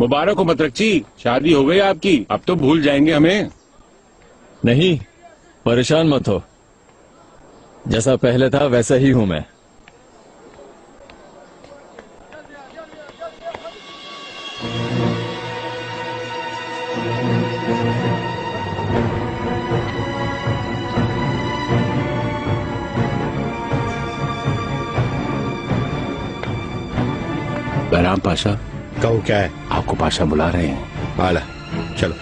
मुबारक हो मतरक्ची, शादी हो गई आपकी। अब तो भूल जाएंगे हमें। नहीं, परेशान मत हो, जैसा पहले था वैसा ही हूं मैं। बहराम पाशा। कहो क्या है? आपको पाशा बुला रहे हैं। आला, चलो।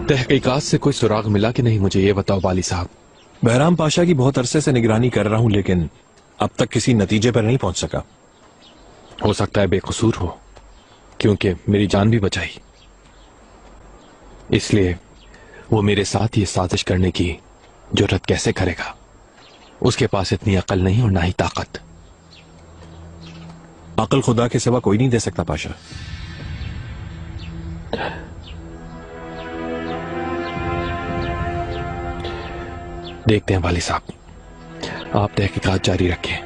तहकीकात से कोई सुराग मिला कि नहीं, मुझे ये बताओ वाली साहब। बहराम पाशा की बहुत अरसे से निगरानी कर रहा हूं, लेकिन अब तक किसी नतीजे पर नहीं पहुंच सका। हो सकता है बेकसूर हो, क्योंकि मेरी जान भी बचाई। इसलिए वो मेरे साथ ये साजिश करने की जुर्रत कैसे करेगा? उसके पास इतनी अकल नहीं और ना ही ताकत। अकल खुदा के सिवा कोई नहीं दे सकता पाशा। देखते हैं वाली साहब, आप तहकीकात जारी रखें।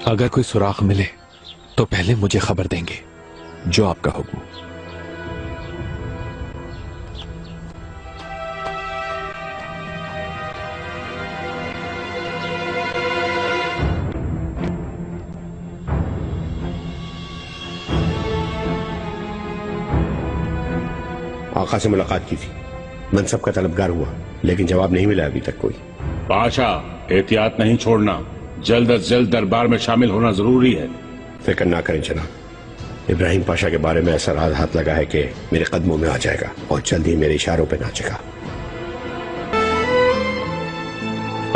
अगर कोई सुराग मिले तो पहले मुझे खबर देंगे। जो आपका हुक्म। आका से मुलाकात की थी, मनसब का तलबगार हुआ, लेकिन जवाब नहीं मिला अभी तक कोई। पाशा, एहतियात नहीं छोड़ना, जल्द अज जल्द दरबार में शामिल होना जरूरी है। फिक्र ना करें जनाब, इब्राहिम पाशा के बारे में ऐसा राज हाथ लगा है कि मेरे कदमों में आ जाएगा और जल्द ही मेरे इशारों पे नाचेगा।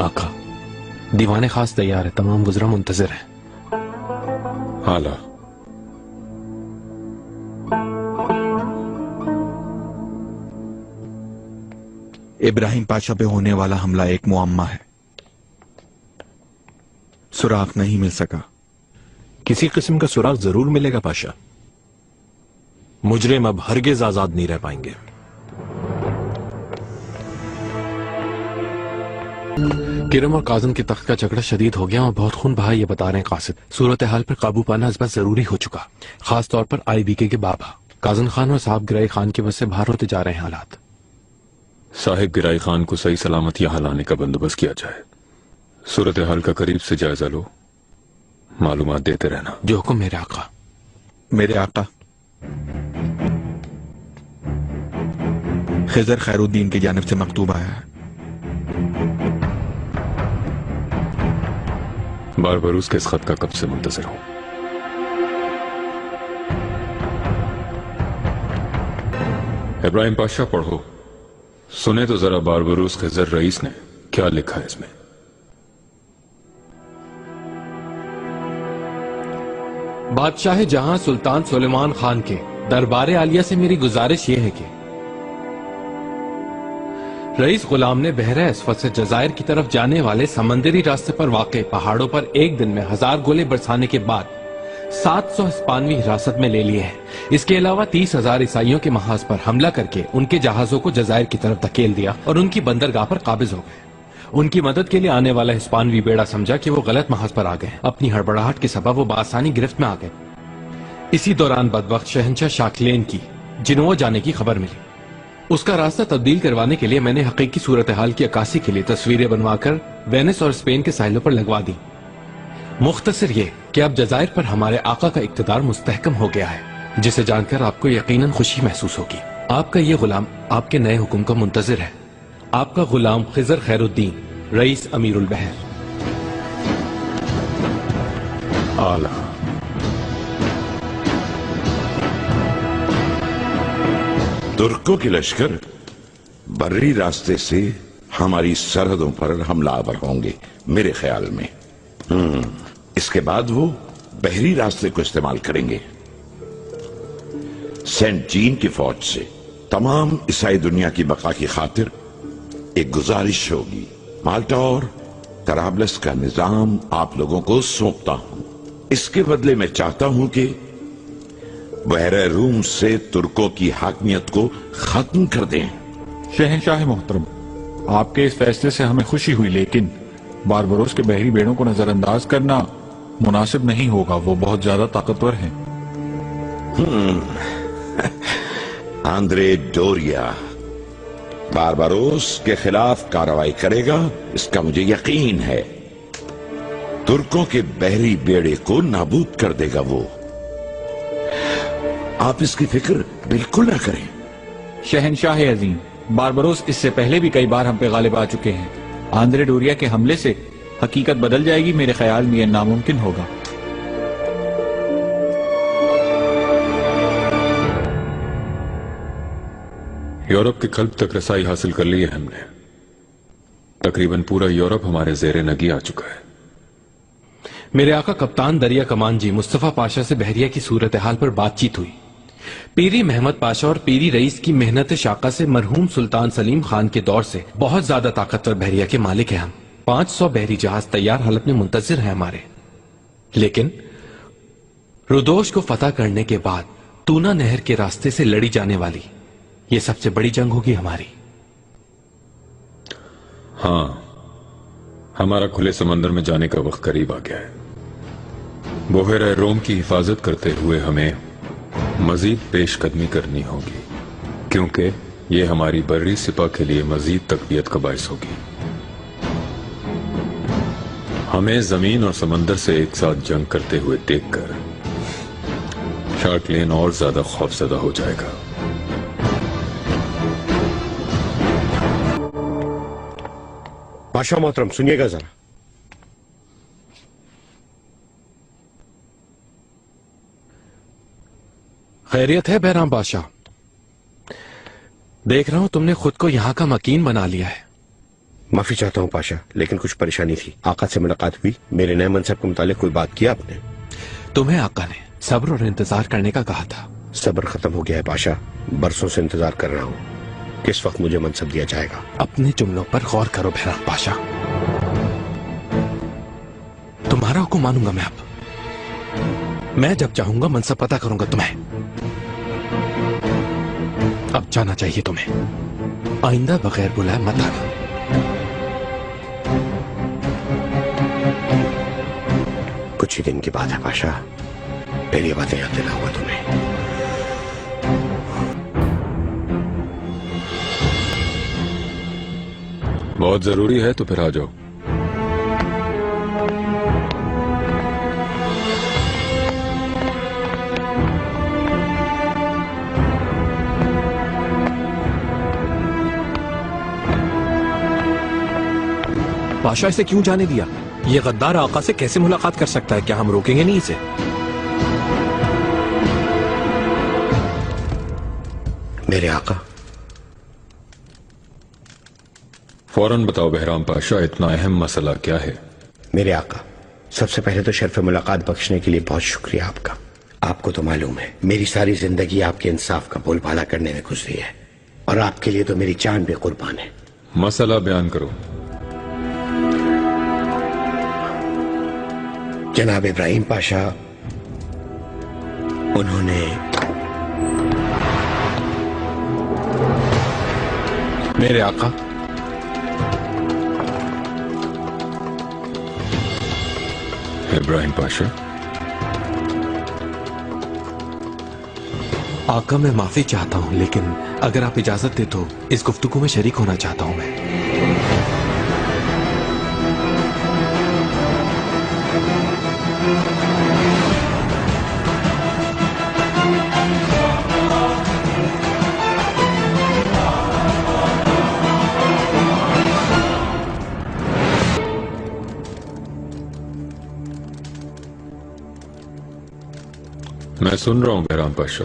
आका, दीवाने खास तैयार है, तमाम गुजरा मुंतजिर है। आला। इब्राहिम पाशा पे होने वाला हमला एक मुअम्मा है, सुराग नहीं मिल सका। किसी किस्म का सुराग जरूर मिलेगा पाशा। मुजरिम अब हरगिज आजाद नहीं रह पाएंगे। किरम और काजम के तख्त का झगड़ा शदीद हो गया और बहुत खून बहा, ये बता रहे हैं कासिद। सूरत हाल पर काबू पाना इस बार जरूरी हो चुका, खास तौर पर IBK के बाबा काजम खान और साहब गिराई खान की वजह से बाहर होते जा रहे हैं हालात। साहिब गिराई खान को सही सलामत यहां लाने का बंदोबस्त किया जाए। सूरत हाल का करीब से जायजा लो, मालूमात देते रहना। जो हुक्म मेरे आका। मेरे आका खिजर खैरुद्दीन की जानिब से मकतूब आया है। बारबरूस के इस खत का कब से मुंतजर हूं। इब्राहिम पाशा, पढ़ो, सुने तो जरा बारबरूस खिजर रईस ने क्या लिखा है इसमें। बादशाह जहां सुल्तान सुलेमान खान के दरबार आलिया से मेरी गुजारिश यह है कि रईस गुलाम ने बहरा अस्वद से जजायर की तरफ जाने वाले समंदरी रास्ते पर वाक़े पहाड़ों पर एक दिन में 1000 गोले बरसाने के बाद 700 हिस्पानवी हिरासत में ले लिए हैं। इसके अलावा 30,000 ईसाइयों के महाज पर हमला करके उनके जहाजों को जजायर की तरफ धकेल दिया और उनकी बंदरगाह पर काबिज हो गए। उनकी मदद के लिए आने वाला हिस्पानवी बेड़ा समझा कि वो गलत महाज पर आ गए। अपनी हड़बड़ाहट के सबब वो बासानी गिरफ्त में आ गए। इसी दौरान बदबख्त शहंशाह शाकलेन की जिनों जाने की खबर मिली। उसका रास्ता तब्दील करवाने के लिए मैंने हकीकी सूरत हाल की अक्कासी के लिए तस्वीरें बनवाकर वेनिस और स्पेन के साहिलों पर लगवा दी। मुख्तसर ये कि अब जजायर पर हमारे आका का इक्तदार मुस्तहकम हो गया है, जिसे जानकर आपको यकीनन खुशी महसूस होगी। आपका ये गुलाम आपके नए हुक्म का मुंतजिर है। आपका गुलाम खिजर खैरुद्दीन, रईस अमीरुल बहर। आला। तुर्कों के लश्कर बर्री रास्ते से हमारी सरहदों पर हमलावर होंगे मेरे ख्याल में। इसके बाद वो बहरी रास्ते को इस्तेमाल करेंगे। सेंट जीन की फौज से तमाम ईसाई दुनिया की बका की खातिर एक गुजारिश होगी। माल्टा और तराबलस का निजाम आप लोगों को सौंपता हूं। इसके बदले मैं चाहता हूं कि बहरे रूम से तुर्कों की हाकमियत को खत्म कर दें। शहंशाह मोहतरम, आपके इस फैसले से हमें खुशी हुई, लेकिन बारबरोस के बहरी बेड़ों को नजरअंदाज करना मुनासिब नहीं होगा। वो बहुत ज्यादा ताकतवर हैं। आंद्रे डोरिया बारबारोस के खिलाफ कार्रवाई करेगा, इसका मुझे यकीन है। तुर्कों के बहरी बेड़े को नाबूद कर देगा वो। आप इसकी फिक्र बिल्कुल ना करें। शहनशाह अजीम, बारबरोस इससे पहले भी कई बार हम पे गालिब आ चुके हैं। आंद्रे डोरिया के हमले से हकीकत बदल जाएगी, मेरे ख्याल में यह नामुमकिन होगा। यूरोप के कल्ब तक रसाई हासिल कर ली है हमने। तकरीबन पूरा यूरोप हमारे जेरे नगी आ चुका है। मेरे आका कप्तान दरिया कमान जी मुस्तफा पाशा से बहरिया की सूरत हाल पर बातचीत हुई। पीरी महमद पाशा और पीरी रईस की मेहनत शाका से मरहूम सुल्तान सलीम खान के दौर से बहुत ज्यादा ताकतवर बहरिया के मालिक हैं हम। 500 बहरी जहाज तैयार हालत में मुंतजिर है हमारे। लेकिन रुदोश को फतह करने के बाद तूना नहर के रास्ते से लड़ी जाने वाली ये सबसे बड़ी जंग होगी हमारी। हाँ, हमारा खुले समंदर में जाने का वक्त करीब आ गया है। बोहेरा रोम की हिफाजत करते हुए हमें मजीद पेशकदमी करनी होगी, क्योंकि ये हमारी बर्री सिपा के लिए मजीद तकबीयत का बायस होगी। हमें जमीन और समंदर से एक साथ जंग करते हुए देखकर शार्क लेन और ज्यादा खौफजदा हो जाएगा। पाशा मोहतरम, सुनिएगा जरा। खैरियत है बहराम बादशाह? देख रहा हूं तुमने खुद को यहां का मकीन बना लिया है। माफी चाहता हूं पाशा, लेकिन कुछ परेशानी थी। आका से मुलाकात हुई। मेरे नए मनसब के मुतालिक कोई बात किया आपने? तुम्हें आका ने सब्र और इंतजार करने का कहा था। सब्र खत्म हो गया है पाशा। बरसों से इंतजार कर रहा हूं। किस वक्त मुझे मनसब दिया जाएगा? अपने जुमलों पर गौर करो बहराम पाशा। तुम्हारा हुक्म मानूंगा मैं अब। मैं जब चाहूंगा मनसब पता करूंगा तुम्हें। अब जाना चाहिए तुम्हें। आइंदा बगैर बुलाए मत आना। कुछ ही दिन की बात है पाशा, फिर ये बातें याद दिलाऊंगा तुम्हें। बहुत जरूरी है तो फिर आ जाओ। पाशा इसे क्यों जाने दिया? ये गद्दार आका से कैसे मुलाकात कर सकता है? क्या हम रोकेंगे नहीं इसे? मेरे आका। फौरन बताओ बहराम पाशा, इतना अहम मसला क्या है? मेरे आका, सबसे पहले तो शर्फ मुलाकात बख्शने के लिए बहुत शुक्रिया आपका। आपको तो मालूम है मेरी सारी जिंदगी आपके इंसाफ का बोलबाला करने में गुजरी है, और आपके लिए तो मेरी जान भी कुर्बान है। मसला बयान करो। जनाब इब्राहिम पाशा, उन्होंने मेरे आका, इब्राहिम पाशा। आका मैं माफी चाहता हूं, लेकिन अगर आप इजाजत दे तो इस गुफ्तगू में शरीक होना चाहता हूं मैं। मैं सुन रहा हूं बहराम पाशा।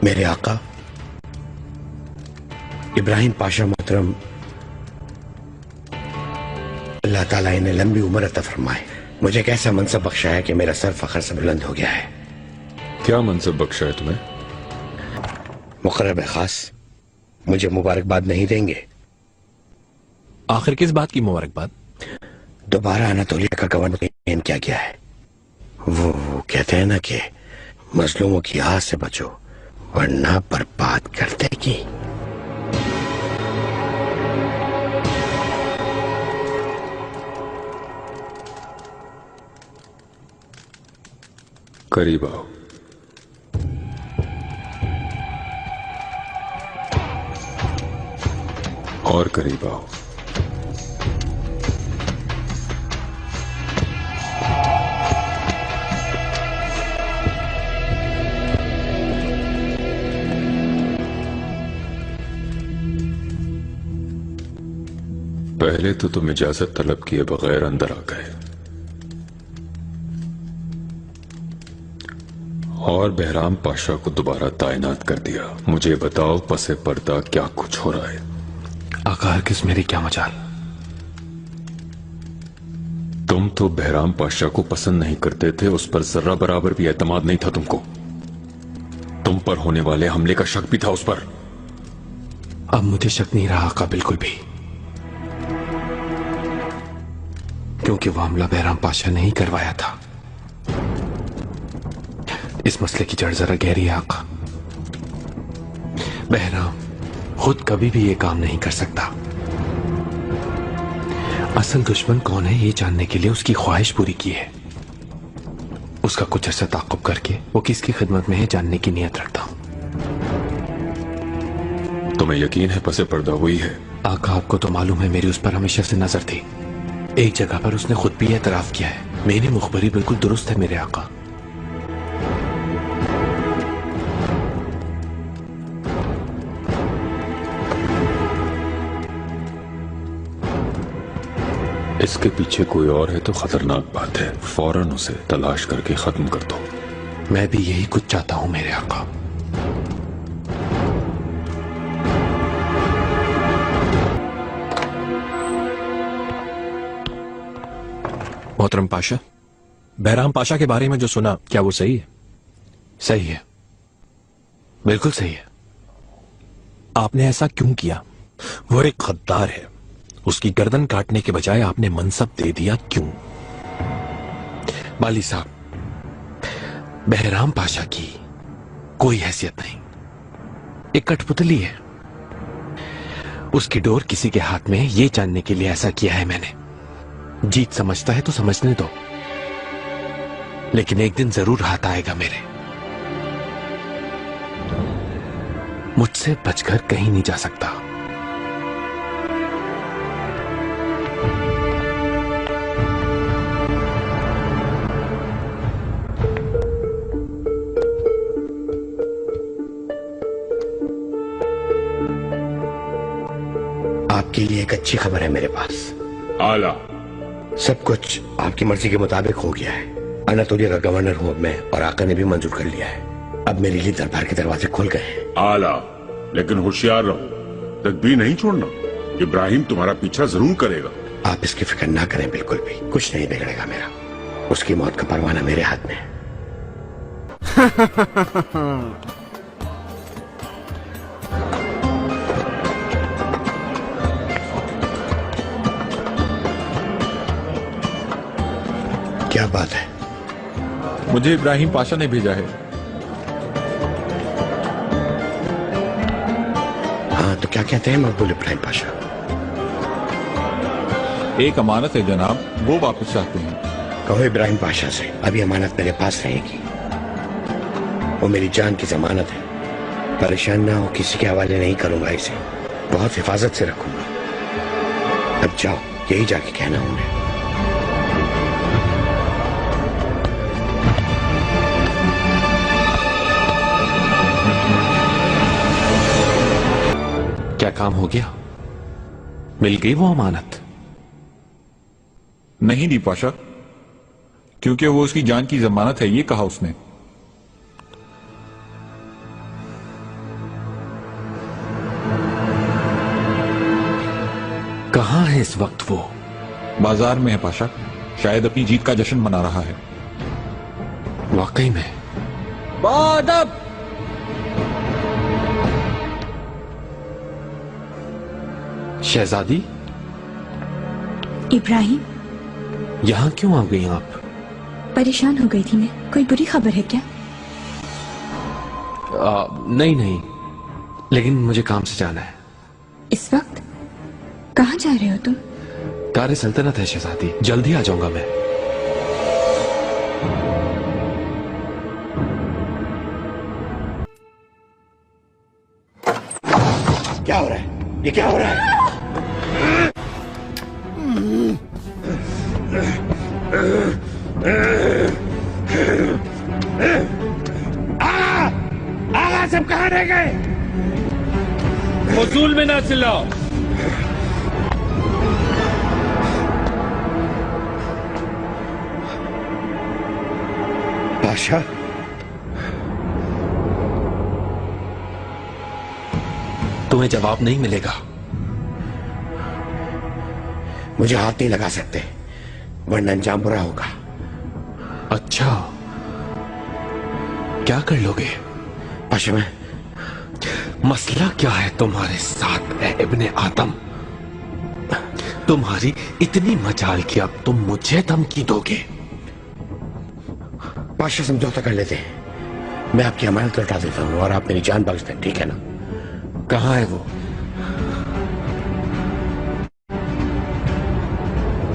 मेरे आका इब्राहिम पाशा मोहतरम, अल्लाह ताला इन्हें लंबी उम्र अता फरमाए। मुझे एक ऐसा मनसब बख्शा है कि मेरा सर फख्र से बुलंद हो गया है। क्या मनसब बख्शा है तुम्हें? मुकर्रब खास, मुझे मुबारकबाद नहीं देंगे? आखिर किस बात की मुबारकबाद? दोबारा अनातोलिया का गवर्नर तयन किया गया है। वो कहते हैं ना कि मजलूमों की आह से बचो वरना बर्बाद कर देगी। करीब आओ। और करीब आओ। पहले तो तुम इजाजत तलब किए बगैर अंदर आ गए और बहराम पाशा को दोबारा तैनात कर दिया। मुझे बताओ पसे पर्दा क्या कुछ हो रहा है? आका हरगिज़ मेरी क्या मजाल। तुम तो बहराम पाशा को पसंद नहीं करते थे, उस पर जर्रा बराबर भी एतमाद नहीं था तुमको। तुम पर होने वाले हमले का शक भी था उस पर। अब मुझे शक नहीं रहा आका, बिल्कुल भी, क्योंकि वो हमला बहराम पाशा ने ही करवाया था। इस मसले की जड़ जरा गहरी है आका। बहराम खुद कभी भी ये काम नहीं कर सकता। असल दुश्मन कौन है ये जानने के लिए उसकी ख्वाहिश पूरी की है। उसका कुछ अर्सा ताक़ुब करके वो किसकी खिदमत में है जानने की नीयत रखता हूं। तुम्हें यकीन है पसे पर्दा हुई है? आका आपको तो मालूम है मेरी उस पर हमेशा से नजर थी। एक जगह पर उसने खुद भी एतराफ किया है। मेरी मुखबरी बिल्कुल दुरुस्त है मेरे आका। इसके पीछे कोई और है तो खतरनाक बात है। फौरन उसे तलाश करके खत्म कर दो। मैं भी यही कुछ चाहता हूं मेरे आका। मोहतरम पाशा, बहराम पाशा के बारे में जो सुना क्या वो सही है? सही है, बिल्कुल सही है। आपने ऐसा क्यों किया? वो एक गद्दार है। उसकी गर्दन काटने के बजाय आपने मनसब दे दिया, क्यों? बाली साहब, बहराम पाशा की कोई हैसियत नहीं, एक कठपुतली है। उसकी डोर किसी के हाथ में है, ये जानने के लिए ऐसा किया है मैंने। जीत समझता है तो समझने दो, लेकिन एक दिन जरूर हाथ आएगा मेरे। मुझसे बचकर कहीं नहीं जा सकता। आपके लिए एक अच्छी खबर है मेरे पास। आला। सब कुछ आपकी मर्जी के मुताबिक हो गया है। अनातोलिया का गवर्नर हूं अब मैं, और आका ने भी मंजूर कर लिया है। अब मेरे लिए दरबार के दरवाजे खुल गए हैं। आला, लेकिन होशियार रहो, तदबीर नहीं छोड़ना। इब्राहिम तुम्हारा पीछा जरूर करेगा। आप इसकी फिक्र ना करें, बिल्कुल भी कुछ नहीं बिगड़ेगा मेरा। उसकी मौत का परवाना मेरे हाथ में है। क्या बात है? मुझे इब्राहिम पाशा ने भेजा है। हाँ, तो क्या कहते हैं मकबूल इब्राहिम पाशा? एक अमानत है जनाब, वो वापस चाहते हैं। कहो इब्राहिम पाशा से अभी अमानत मेरे पास रहेगी। वो मेरी जान की जमानत है। परेशान ना हो, किसी के हवाले नहीं करूंगा इसे। बहुत हिफाजत से रखूंगा। अब जाओ, यही जाके कहना उन्हें। क्या काम हो गया? मिल गई वो अमानत? नहीं दी पाशा, क्योंकि वो उसकी जान की जमानत है, ये कहा उसने। कहां है इस वक्त वो? बाजार में है पाशा, शायद अपनी जीत का जश्न मना रहा है। वाकई में? बादब! शहजादी, इब्राहिम, यहां क्यों आ गई आप? परेशान हो गई थी मैं। कोई बुरी खबर है क्या? नहीं नहीं, लेकिन मुझे काम से जाना है। इस वक्त कहाँ जा रहे हो तुम? कार्य सल्तनत है शहजादी, जल्दी आ जाऊंगा मैं। क्या हो रहा है? ये क्या हो रहा है? आगा सब कहाँ रह गए? वसूल में ना चिल्लाओ। बादशाह, तुम्हें जवाब नहीं मिलेगा। मुझे हाथ नहीं लगा सकते, वरना अंजाम बुरा होगा। अच्छा, क्या कर लोगे? बादशाह, मैं मसला क्या है तुम्हारे साथ ए इब्ने आदम? तुम्हारी इतनी मजाल कि अब तुम मुझे धमकी दोगे? बादशाह, समझौता कर लेते हैं। मैं आपकी अमानत लौटा देता हूँ और आप मेरी जान बख्श दें, ठीक है ना? कहाँ है वो?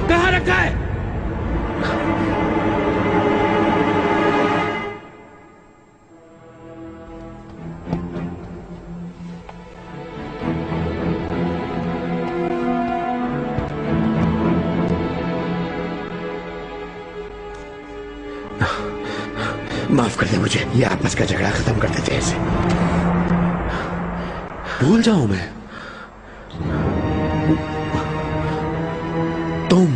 कहाँ रखा है? माफ कर दे मुझे, ये आपस का झगड़ा खत्म कर देते हैं इसे। भूल जाऊं मैं? तुम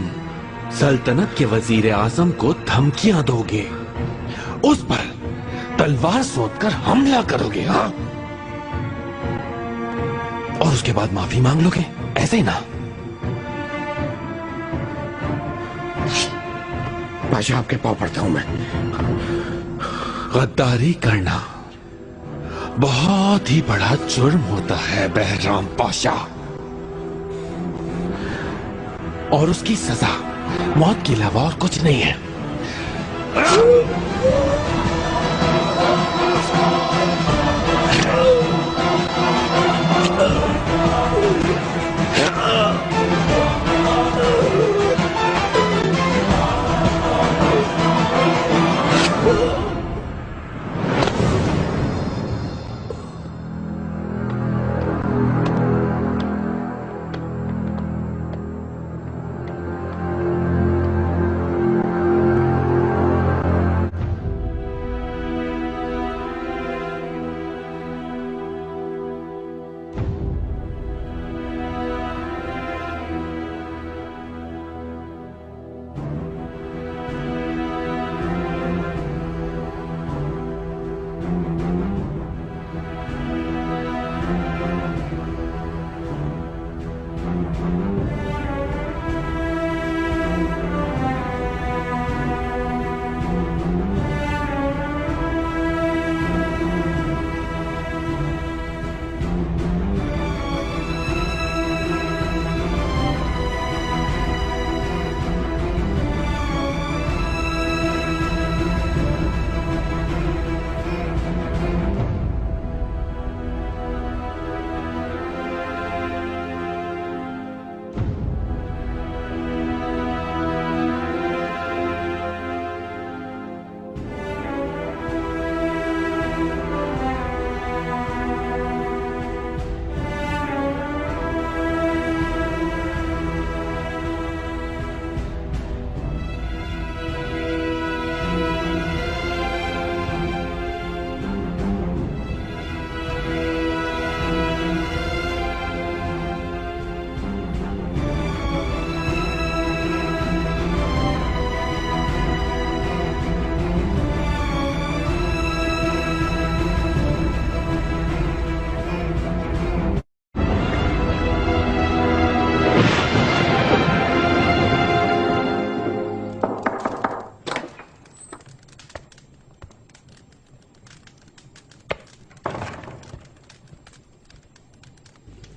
सल्तनत के वजीर आजम को धमकियां दोगे, उस पर तलवार सोचकर हमला करोगे, हाँ? और उसके बाद माफी मांग लोगे, ऐसे ही ना? बादशाह, आपके पांव पड़ता हूं मैं। गद्दारी करना बहुत ही बड़ा जुर्म होता है बहराम पाशा, और उसकी सजा मौत के अलावा और कुछ नहीं है।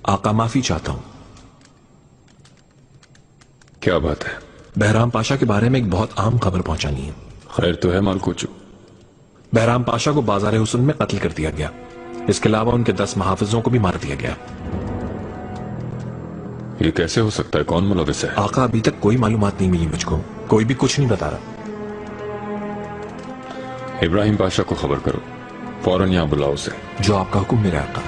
आका, माफी चाहता हूं। क्या बात है? बहराम पाशा के बारे में एक बहुत आम खबर पहुंचानी है। खैर तो है मालकोचू? बहराम पाशा को बाजार हुसन में कत्ल कर दिया गया। इसके अलावा उनके 10 महाफिजों को भी मार दिया गया। ये कैसे हो सकता है? कौन मुलविस है? आका, अभी तक कोई मालूमात नहीं मिली मुझको। कोई भी कुछ नहीं बता रहा। इब्राहिम पाशा को खबर करो, फौरन यहां बुलाओ उसे। जो आपका हुक्म मेरे आका।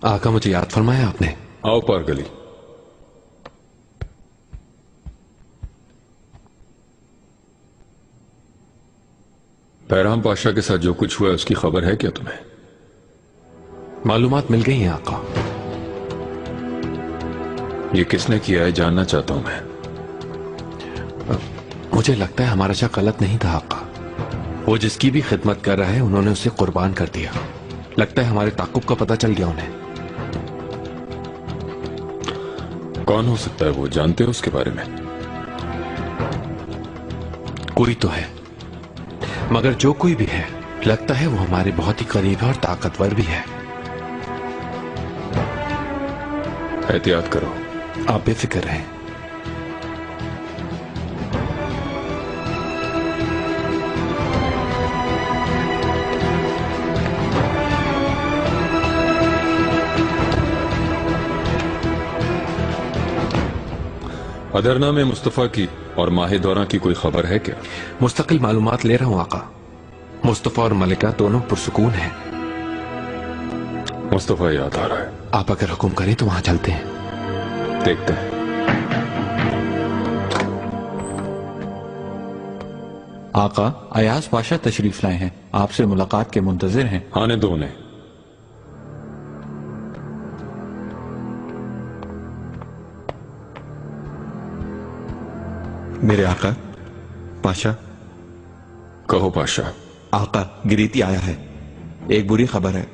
आका, मुझे याद फरमाया आपने। आओ पार गली। बैराम पाशा के साथ जो कुछ हुआ है उसकी खबर है क्या तुम्हें? मालूमात मिल गई हैं आका। ये किसने किया है जानना चाहता हूं मैं। मुझे लगता है हमारा शाह गलत नहीं था आका। वो जिसकी भी खिदमत कर रहा है उन्होंने उसे कुर्बान कर दिया। लगता है हमारे ताकुब का पता चल गया उन्हें। कौन हो सकता है वो, जानते हो उसके बारे में? कोई तो है, मगर जो कोई भी है लगता है वो हमारे बहुत ही करीब है और ताकतवर भी है। एहतियात करो। आप बेफिक्र रहें। अदरना में मुस्तफा की और माहे दौरा की कोई खबर है क्या? मुस्तकिल मालूमात ले रहा हूं आका। मुस्तफा और मलिका दोनों पुरसुकून हैं। मुस्तफा याद आ रहा है। आप अगर हुक्म करें तो वहां चलते हैं। देखते हैं। आका, अयाज पाशा तशरीफ लाए हैं, आपसे मुलाकात के मुंतजिर हैं। आने दो उन्हें। मेरे आका पाशा। कहो पाशा। आका, गिरीती आया है। एक बुरी खबर है।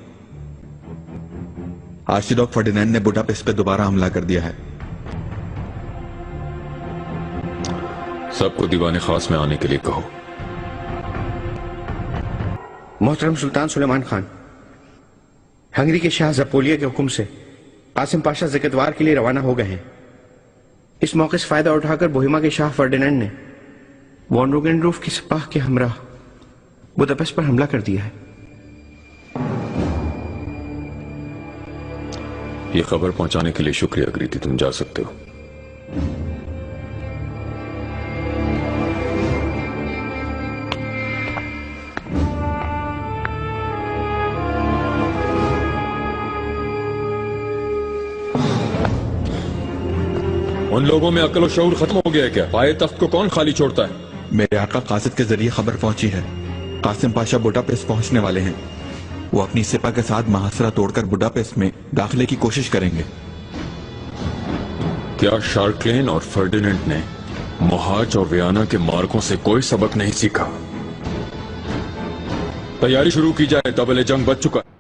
आर्चिडॉक फर्डिनैंड ने बुडापेस्ट पे दोबारा हमला कर दिया है। सबको दीवाने खास में आने के लिए कहो। मोहतरम सुल्तान सुलेमान खान, हंगरी के शाह जपोलिया के हुक्म से कासिम पाशा ज़िकतवार के लिए रवाना हो गए हैं। इस मौके से फायदा उठाकर बोहिमा के शाह फर्डिनैंड ने वॉन रोगेनरूफ की सिपाह के हमरा बुडापेस्ट पर हमला कर दिया है। ये खबर पहुंचाने के लिए शुक्रिया गिरीती, तुम जा सकते हो। उन लोगों में अक्ल और शऊर खत्म हो गया है क्या? पाए तख्त को कौन खाली छोड़ता है? मेरे आका कासिद के जरिए खबर पहुंची है। कासिम पाशा बुडापेस्ट पहुंचने वाले हैं। वो अपनी सिपा के साथ महासरा तोड़कर बुडापेस्ट में दाखिले की कोशिश करेंगे। क्या शार्कलेन और फर्डिनेंड ने मोहाज और वियाना के मार्गों से कोई सबक नहीं सीखा? तैयारी शुरू की जाए, तबले जंग बच चुका है।